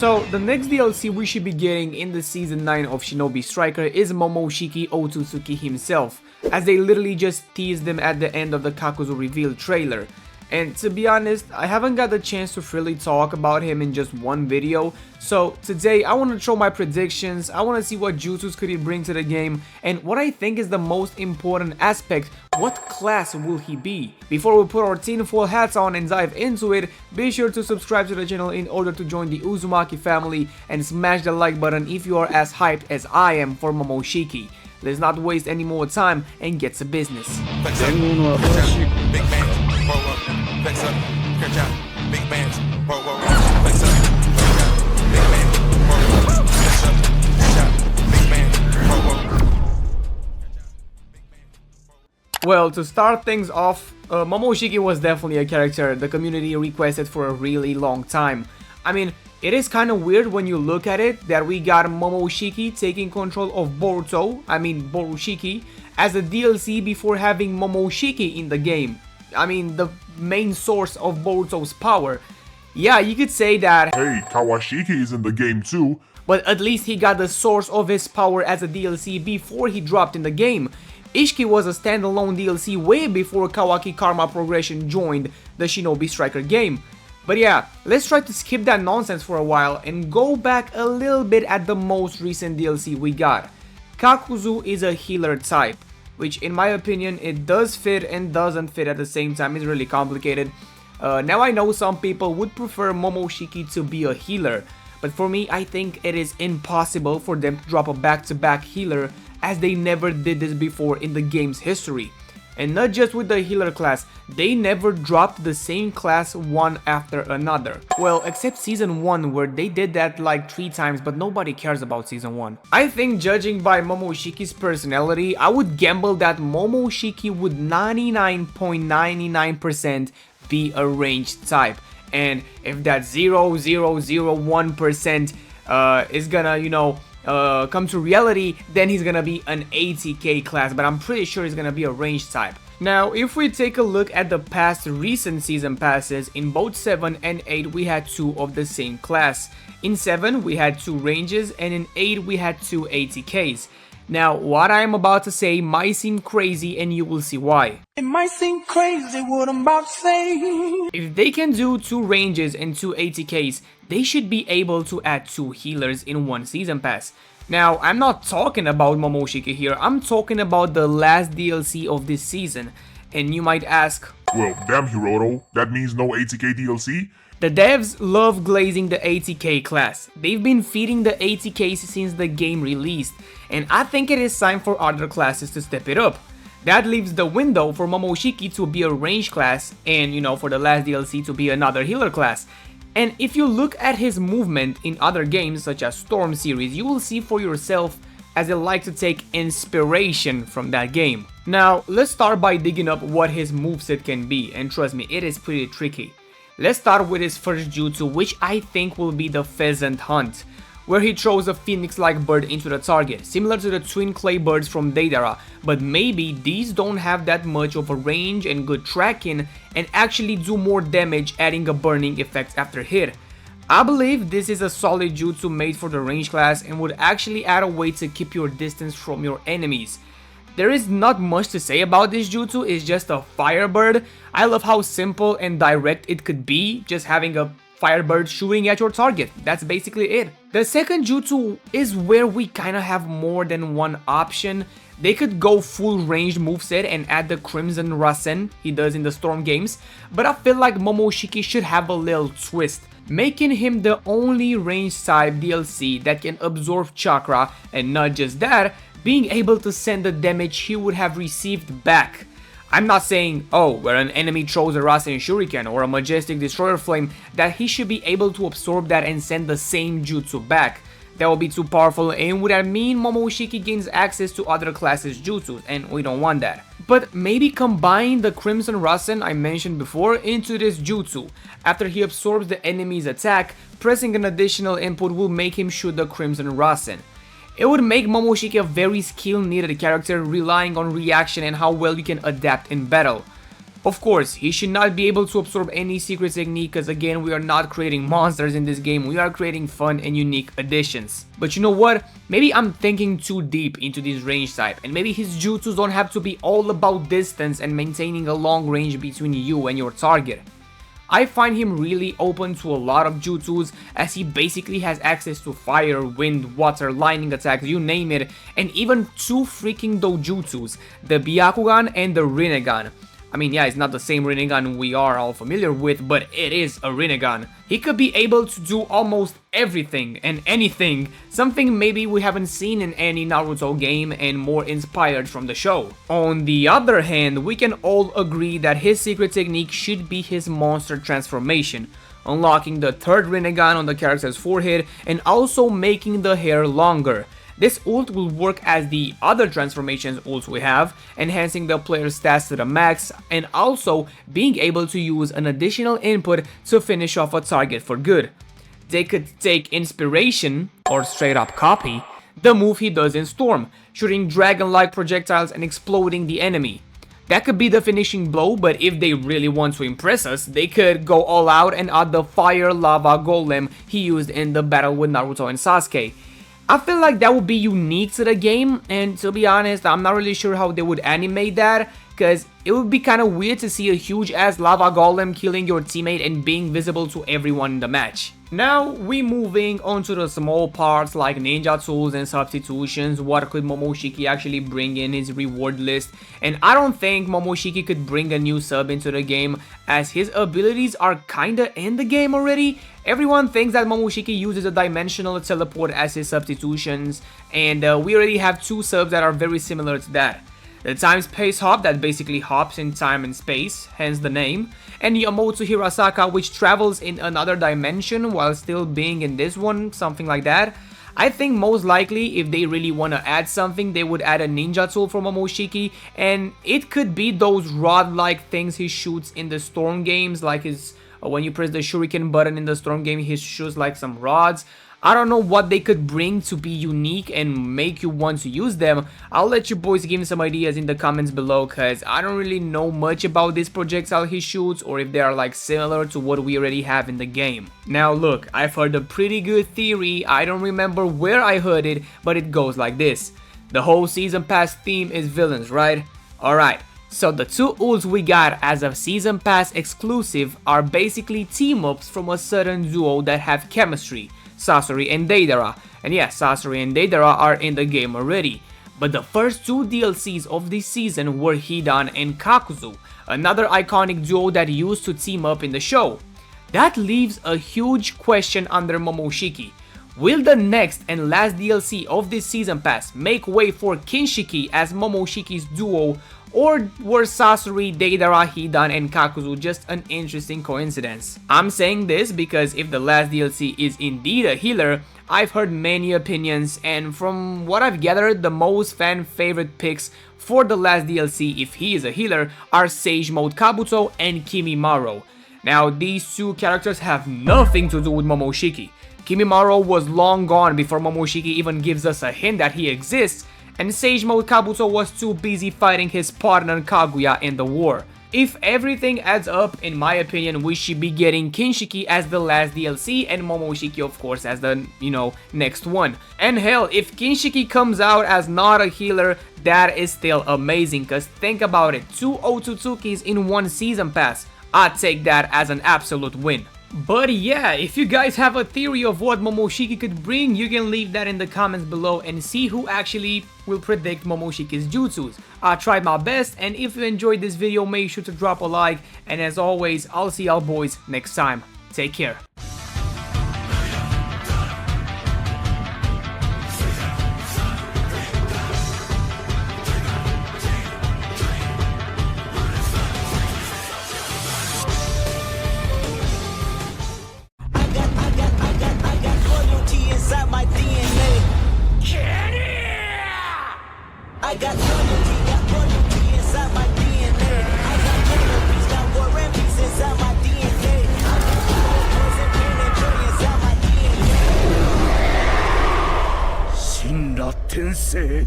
So the next DLC we should be getting in the Season 9 of Shinobi Striker is Momoshiki Otsutsuki himself, as they literally just teased him at the end of the Kakuzu reveal trailer. And to be honest, I haven't got the chance to freely talk about him in just one video, so today I want to throw my predictions, I want to see what jutsus could he bring to the game, and what I think is the most important aspect, what class will he be? Before we put our tinfoil hats on and dive into it, be sure to subscribe to the channel in order to join the Uzumaki family and smash the like button if you are as hyped as I am for Momoshiki. Let's not waste any more time and get to business. Well, to start things off, Momoshiki was definitely a character the community requested for a really long time. I mean, it is kind of weird when you look at it that we got Momoshiki taking control of Borushiki, as a DLC before having Momoshiki in the game. I mean, the main source of Boruto's power. Yeah, you could say that, hey, Kawashiki is in the game too. But at least he got the source of his power as a DLC before he dropped in the game. Ishiki was a standalone DLC way before Kawaki Karma Progression joined the Shinobi Striker game. But yeah, let's try to skip that nonsense for a while and go back a little bit at the most recent DLC we got. Kakuzu is a healer type, which in my opinion it does fit and doesn't fit at the same time. It's really complicated. Now I know some people would prefer Momoshiki to be a healer, but for me I think it is impossible for them to drop a back-to-back healer, as they never did this before in the game's history. And not just with the healer class, they never dropped the same class one after another. Well, except Season 1 where they did that like 3 times, but nobody cares about Season 1. I think judging by Momoshiki's personality, I would gamble that Momoshiki would 99.99% be a ranged type. And if that 0.001% is gonna, come to reality, then he's gonna be an 80k class, but I'm pretty sure he's gonna be a range type. Now, if we take a look at the past recent season passes, in both 7 and 8 we had 2 of the same class. In 7 we had 2 ranges, and in 8 we had 2 80ks. Now, what I am about to say might seem crazy, and you will see why. It might seem crazy what I'm about to say. If they can do 2 ranges and 2 80ks, they should be able to add 2 healers in one season pass. Now, I'm not talking about Momoshiki here, I'm talking about the last DLC of this season. And you might ask, well, damn Hiroto, that means no 80k DLC? The devs love glazing the 80k class. They've been feeding the 80ks since the game released, and I think it is time for other classes to step it up. That leaves the window for Momoshiki to be a range class, and for the last DLC to be another healer class. And if you look at his movement in other games such as Storm series, you will see for yourself, as I like to take inspiration from that game. Now, let's start by digging up what his moveset can be, and trust me, it is pretty tricky. Let's start with his first jutsu, which I think will be the Pheasant Hunt, where he throws a phoenix-like bird into the target, similar to the twin clay birds from Deidara, but maybe these don't have that much of a range and good tracking, and actually do more damage, adding a burning effect after hit. I believe this is a solid jutsu made for the range class and would actually add a way to keep your distance from your enemies. There is not much to say about this jutsu, it's just a firebird. I love how simple and direct it could be, just having a firebird shooting at your target. That's basically it. The second jutsu is where we kinda have more than one option. They could go full ranged moveset and add the Crimson Rasen he does in the Storm games, but I feel like Momoshiki should have a little twist, making him the only ranged type DLC that can absorb chakra, and not just that, being able to send the damage he would have received back. I'm not saying, oh, where an enemy throws a Rasen Shuriken or a Majestic Destroyer Flame, that he should be able to absorb that and send the same jutsu back. That would be too powerful, and would that mean Momoshiki gains access to other classes' jutsus, and we don't want that. But maybe combine the Crimson Rasen I mentioned before into this jutsu. After he absorbs the enemy's attack, pressing an additional input will make him shoot the Crimson Rasen. It would make Momoshiki a very skill-needed character, relying on reaction and how well you can adapt in battle. Of course, he should not be able to absorb any secret technique because again, we are not creating monsters in this game, we are creating fun and unique additions. But you know what? Maybe I'm thinking too deep into this range type, and maybe his jutsus don't have to be all about distance and maintaining a long range between you and your target. I find him really open to a lot of jutsus as he basically has access to fire, wind, water, lightning attacks, you name it, and even two freaking dojutsus, the Byakugan and the Rinnegan. I mean, yeah, it's not the same Rinnegan we are all familiar with, but it is a Rinnegan. He could be able to do almost everything and anything, something maybe we haven't seen in any Naruto game and more inspired from the show. On the other hand, we can all agree that his secret technique should be his monster transformation, unlocking the third Rinnegan on the character's forehead and also making the hair longer. This ult will work as the other transformations ults we have, enhancing the player's stats to the max and also being able to use an additional input to finish off a target for good. They could take inspiration, or straight up copy, the move he does in Storm, shooting dragon-like projectiles and exploding the enemy. That could be the finishing blow, but if they really want to impress us, they could go all out and add the fire lava golem he used in the battle with Naruto and Sasuke. I feel like that would be unique to the game, and to be honest, I'm not really sure how they would animate that, because it would be kind of weird to see a huge ass lava golem killing your teammate and being visible to everyone in the match. Now we moving on to the small parts like ninja tools and substitutions. What could Momoshiki actually bring in his reward list? And I don't think Momoshiki could bring a new sub into the game as his abilities are kinda in the game already. Everyone thinks that Momoshiki uses a dimensional teleport as his substitutions, and we already have two subs that are very similar to that. The time space hop that basically hops in time and space, hence the name, and Yamotsu Hirasaka which travels in another dimension while still being in this one, something like that. I think most likely if they really want to add something, they would add a ninja tool for Momoshiki, and it could be those rod-like things he shoots in the Storm games, like his when you press the shuriken button in the Storm game, he shoots like some rods. I don't know what they could bring to be unique and make you want to use them. I'll let you boys give me some ideas in the comments below, cause I don't really know much about this projectile he shoots or if they are like similar to what we already have in the game. Now look, I've heard a pretty good theory, I don't remember where I heard it, but it goes like this. The whole season pass theme is villains, right? Alright. So the two ults we got as a season pass exclusive are basically team-ups from a certain duo that have chemistry, Sasori and Deidara. And yeah, Sasori and Deidara are in the game already. But the first two DLCs of this season were Hidan and Kakuzu, another iconic duo that used to team up in the show. That leaves a huge question under Momoshiki. Will the next and last DLC of this season pass make way for Kinshiki as Momoshiki's duo, or were Sasori, Deidara, Hidan, and Kakuzu just an interesting coincidence? I'm saying this because if the last DLC is indeed a healer, I've heard many opinions, and from what I've gathered, the most fan favorite picks for the last DLC if he is a healer are Sage Mode Kabuto and Kimimaro. Now these two characters have nothing to do with Momoshiki. Kimimaro was long gone before Momoshiki even gives us a hint that he exists, and Sage Mode Kabuto was too busy fighting his partner Kaguya in the war. If everything adds up, in my opinion, we should be getting Kinshiki as the last DLC and Momoshiki of course as the, next one. And hell, if Kinshiki comes out as not a healer, that is still amazing, cause think about it, 2 Otsutsukis in one season pass. I'd take that as an absolute win. But yeah, if you guys have a theory of what Momoshiki could bring, you can leave that in the comments below and see who actually will predict Momoshiki's jutsus. I tried my best, and if you enjoyed this video, make sure to drop a like, and as always, I'll see y'all boys next time. Take care. I got loyalty inside my DNA. I got memories, got war and peace inside my DNA. I got poison, pain, and joy inside my DNA. 死んだ天性